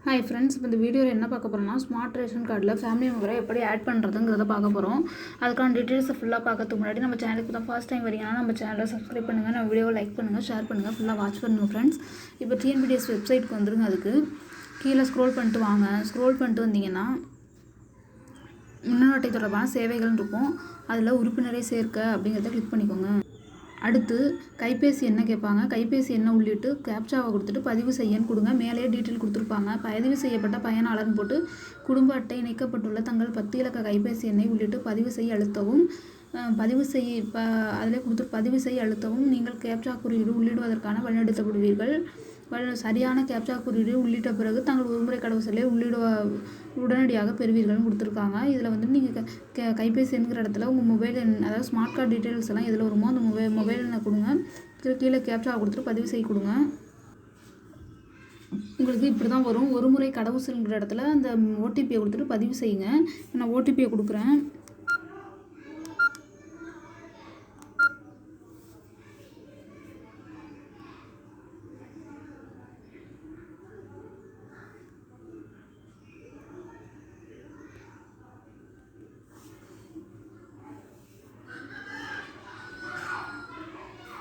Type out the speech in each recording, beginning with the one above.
Hi friends, இப்போ இந்த வீடியோவில் என்ன பார்க்க போகிறோம்னா, ஸ்மார்ட் ரேஷன் கார்டில் ஃபேமிலி மெம்பரை எப்படி ஆட் பண்ணுறதுங்கிறத பார்க்க போகிறோம். அதுக்கான டீட்டெயில்ஸை ஃபுல்லாக பார்க்கறதுக்கு முன்னாடி நம்ம சேனலுக்கு தான் ஃபர்ஸ்ட் டைம் வரீங்கன்னா நம்ம சேனலை சப்ஸ்கிரைப் பண்ணுங்கள், நம்ம வீடியோவை லைக் பண்ணுங்கள், ஷேர் பண்ணுங்கள், ஃபுல்லாக வாட்ச் பண்ணுங்கள் ஃப்ரெண்ட்ஸ். இப்போ டிஎன்பிடிஎஸ் வெப்சைட்டுக்கு வந்துருங்க. அதுக்கு கீழே ஸ்க்ரோல் பண்ணிட்டு வாங்க. ஸ்க்ரோல் பண்ணிட்டு வந்தீங்கன்னா முன்னோட்டை தொடர்பான சேவைகள்னு இருக்கும். அதில் உறுப்பினரை சேர்க்க அப்படிங்கிறத கிளிக் பண்ணிக்கோங்க. அடுத்து கைபேசி எண்ணை கேட்பாங்க. கைபேசி எண்ணை உள்ளிட்டு கேப்சாவை கொடுத்துட்டு பதிவு செய்யன்னு கொடுங்க. மேலே டீட்டெயில் கொடுத்துருப்பாங்க. பதிவு செய்யப்பட்ட பயனாளர்னு போட்டு குடும்ப அட்டை இணைக்கப்பட்டுள்ள தங்கள் 10 இலக்க கைபேசி எண்ணை உள்ளிட்டு பதிவு செய்ய அழுத்தவும். அதிலே கொடுத்துட்டு பதிவு செய்ய அழுத்தவும். நீங்கள் கேப்சா குறியீடு உள்ளிடுவதற்கான வழிநடத்தப்படுவீர்கள். சரியான கேப்சா குறியீடு உள்ளிட்ட பிறகு தங்கள் ஒருமுறை கடவுச்சொல்லை உடனடியாக பெறுவீர்கள்னு கொடுத்துருக்காங்க. இதில் வந்து நீங்கள் கைபேசி என்கிற இடத்துல உங்கள் மொபைல் எண், அதாவது ஸ்மார்ட் கார்டு டீட்டெயில்ஸ் எல்லாம் எதில் வருமோ அந்த மொபைல் எண்ணை கொடுங்க. கீழே கேப்சா கொடுத்துட்டு பதிவு செய்ய கொடுங்க. உங்களுக்கு இப்படி தான் வரும். ஒருமுறை கடவுச்சொல்ங்கிற இடத்துல அந்த ஓடிபியை கொடுத்துட்டு பதிவு செய்யுங்க. நான் ஓடிபியை கொடுக்குறேன்.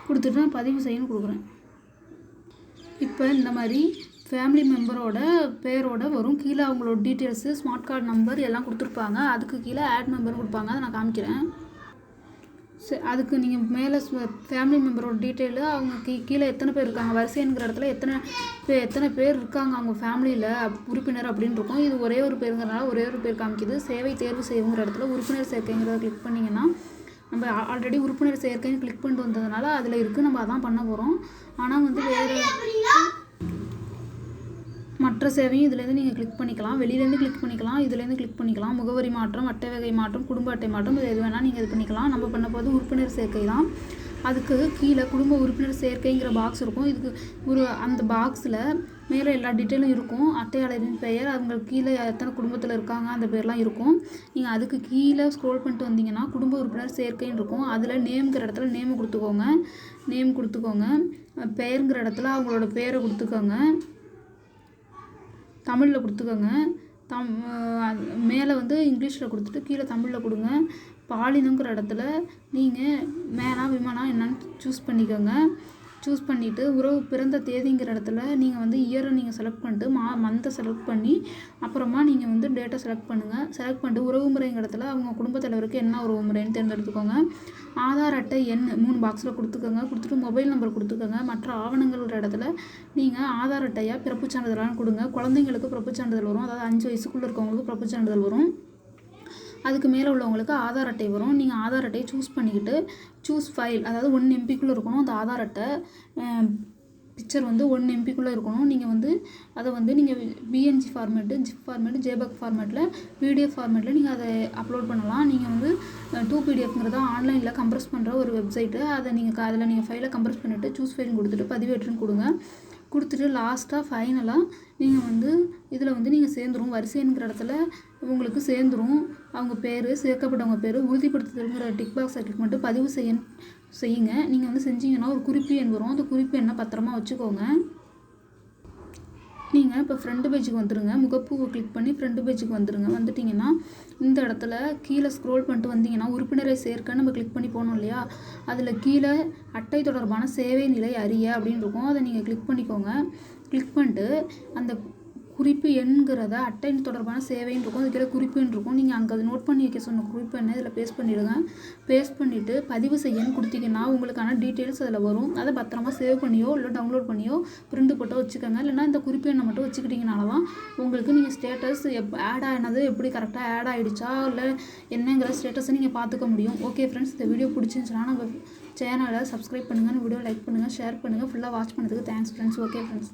கொடுத்துட்டு நான் பதிவு செய்யணும் கொடுக்குறேன். இப்போ இந்த மாதிரி ஃபேமிலி மெம்பரோட பேரோட வரும். கீழே அவங்களோட டீட்டெயில்ஸு, ஸ்மார்ட் கார்டு நம்பர் எல்லாம் கொடுத்துருப்பாங்க. அதுக்கு கீழே ஆட் மெம்பர்னு கொடுப்பாங்க. அதை நான் காமிக்கிறேன். அதுக்கு நீங்கள் மேலே ஃபேமிலி மெம்பரோட டீட்டெயிலு, அவங்க கீழே எத்தனை பேர் இருக்காங்க, வரிசைங்கிற இடத்துல எத்தனை பேர் இருக்காங்க அவங்க ஃபேமிலியில் உறுப்பினர் அப்படின்னு இருக்கும். இது ஒரே ஒரு பேருங்கிறனால ஒரே ஒரு பேர் காமிக்குது. சேவை தேர்வு செய்யுங்கிற இடத்துல உறுப்பினர் சேர்க்கைங்கிறத கிளிக் பண்ணிங்கன்னா, நம்ம ஆல்ரெடி உறுப்பினர் சேர்க்கைன்னு கிளிக் பண்ணிட்டு வந்ததுனால அதில் இருக்குது. நம்ம அதான் பண்ண போகிறோம். ஆனால் வந்து வேறு மற்ற சேவையும் இதுலேருந்து நீங்கள் கிளிக் பண்ணிக்கலாம். வெளியிலேருந்து கிளிக் பண்ணிக்கலாம், இதுலேருந்து கிளிக் பண்ணிக்கலாம். முகவரி மாற்றம், அட்டை வகை மாற்றம், குடும்ப அட்டை மாற்றம், இது எது வேணால் நீங்கள் இது பண்ணிக்கலாம். நம்ம பண்ண போது உறுப்பினர் சேர்க்கை தான். அதுக்கு கீழே குடும்ப உறுப்பினர் சேர்க்கைங்கிற பாக்ஸ் இருக்கும். இதுக்கு அந்த பாக்ஸில் மேலே எல்லா டீட்டெயிலும் இருக்கும். அட்டையாளரின் பெயர், அவங்களுக்கு கீழே எத்தனை குடும்பத்தில் இருக்காங்க அந்த பேர்லாம் இருக்கும். நீங்கள் அதுக்கு கீழே ஸ்க்ரோல் பண்ணிட்டு வந்தீங்கன்னா குடும்ப உறுப்பினர் சேர்க்கைன்னு இருக்கும். அதில் நேம்ங்கிற இடத்துல நேம் கொடுத்துக்கோங்க. பெயருங்கிற இடத்துல அவங்களோட பேரை கொடுத்துக்கோங்க. தமிழில் கொடுத்துக்கோங்க. மேலே வந்து இங்கிலீஷில் கொடுத்துட்டு கீழே தமிழில் கொடுங்க. பாலினங்கிற இடத்துல நீங்கள் மேனா விமானா என்னன்னு சூஸ் பண்ணிக்கோங்க. சூஸ் பண்ணிவிட்டு உறவு பிறந்த தேதிங்கிற இடத்துல நீங்கள் வந்து இயரை நீங்கள் செலக்ட் பண்ணிட்டு மந்த்தை செலக்ட் பண்ணி அப்புறமா நீங்கள் வந்து டேட்டை செலக்ட் பண்ணுங்கள். செலக்ட் பண்ணிட்டு உறவு முறைங்கிற இடத்துல அவங்க குடும்பத் தலைவருக்கு என்ன உறவு முறைன்னு தேர்ந்தெடுத்துக்கோங்க. ஆதார் அட்டை எண் 3 பாக்ஸில் கொடுத்துக்கோங்க. கொடுத்துட்டு மொபைல் நம்பர் கொடுத்துக்கோங்க. மற்ற ஆவணங்கள்ன்ற இடத்துல நீங்கள் ஆதார் அட்டையாக பிறப்புச் சான்றிதழான்னு கொடுங்க. குழந்தைங்களுக்கு பிறப்புச் சான்றிதழ் வரும். அதாவது 5 வயசுக்குள்ளே இருக்கவங்களுக்கு பிறப்புச் சான்றிதழ் வரும். அதுக்கு மேலே உள்ளவங்களுக்கு ஆதார் அட்டை வரும். நீங்கள் ஆதார் அட்டையை சூஸ் பண்ணிக்கிட்டு சூஸ் ஃபைல், அதாவது 1 MBக்குள்ளே இருக்கணும். அந்த ஆதார் அட்டை பிக்சர் வந்து 1 MBக்குள்ளே இருக்கணும். நீங்கள் வந்து அதை வந்து நீங்கள் PNG format, zip format, JPEG ஃபார்மேட்டில், பிடிஎஃப் ஃபார்மேட்டில் நீங்கள் அதை அப்லோட் பண்ணலாம். நீங்கள் வந்து 2PDF ஆன்லைனில் கம்ப்ரஸ் பண்ணுற ஒரு வெப்சைட்டு. அதில் நீங்கள் ஃபைலை கம்ப்ரஸ் பண்ணிவிட்டு சூஸ் ஃபைல் கொடுத்துட்டு பதிவேற்றுன்னு கொடுத்துட்டு லாஸ்ட்டாக ஃபைனலாக நீங்கள் வந்து இதில் வந்து நீங்கள் சேர்ந்துரும். வரிசைங்கிற இடத்துல உங்களுக்கு சேர்ந்துரும். அவங்க பேர், சேர்க்கப்பட்டவங்க பேர், உறுதிப்படுத்துதல்ங்கிற டிக் பாக்ஸை கிளிக் பண்ணிட்டு பதிவு செய்யுங்க. நீங்கள் வந்து செஞ்சீங்கன்னா ஒரு குறிப்பு எண் வரும். அந்த குறிப்பு எண்ணை பத்திரமா வச்சுக்கோங்க. நீங்கள் இப்போ ஃப்ரண்ட் பேஜுக்கு வந்துடுங்க. முகப்பூவை கிளிக் பண்ணி ஃப்ரண்ட் பேஜுக்கு வந்துட்டிங்கன்னா இந்த இடத்துல கீழே ஸ்க்ரோல் பண்ணிட்டு வந்தீங்கன்னா உறுப்பினரை சேர்க்க நம்ம கிளிக் பண்ணி போனோம் இல்லையா, அதில் கீழே அட்டை தொடர்பான சேவை நிலை அறிய அப்படின்னு இருக்கும். அதை நீங்கள் கிளிக் பண்ணிக்கோங்க. கிளிக் பண்ணிட்டு அந்த குறிப்பு எண்கிறத அட்டை தொடர்பான சேவைன்னு இருக்கும். அது கீழே குறிப்புன்னு இருக்கும். நீங்கள் அங்கே அதை நோட் பண்ணி வைக்க சொன்ன குறிப்பு எண்ணை இதில் பேஸ்ட் பண்ணிவிடுங்க. பேஸ்ட் பண்ணிவிட்டு பதிவு செய்யன்னு கொடுத்தீங்கன்னா உங்களுக்கான டீட்டெயில்ஸ் அதில் வரும். அதை பத்திரமா சேவ் பண்ணியோ இல்லை டவுன்லோட் பண்ணியோ பிரிண்ட் போட்டோ வச்சுக்கோங்க. இல்லைனா இந்த குறிப்பு எண்ணை மட்டும் வச்சுக்கிட்டிங்கனால தான் உங்களுக்கு நீங்கள் ஸ்டேட்டஸ் ஆட் ஆனது எப்படி கரெக்டாக ஆட் ஆகிடுச்சா இல்லை என்னங்கிற ஸ்டேட்டஸை நீங்கள் பார்த்துக்க முடியும். ஓகே ஃப்ரெண்ட்ஸ், இந்த வீடியோ பிடிச்சிருந்துச்சுன்னா நம்ம சேனலை சப்ஸ்கிரைப் பண்ணுங்கள், வீடியோ லைக் பண்ணுங்கள், ஷேர் பண்ணுங்கள். ஃபுல்லாக வாட்ச் பண்ணதுக்கு தேங்க்ஸ் ஃப்ரெண்ட்ஸ். Okay friends.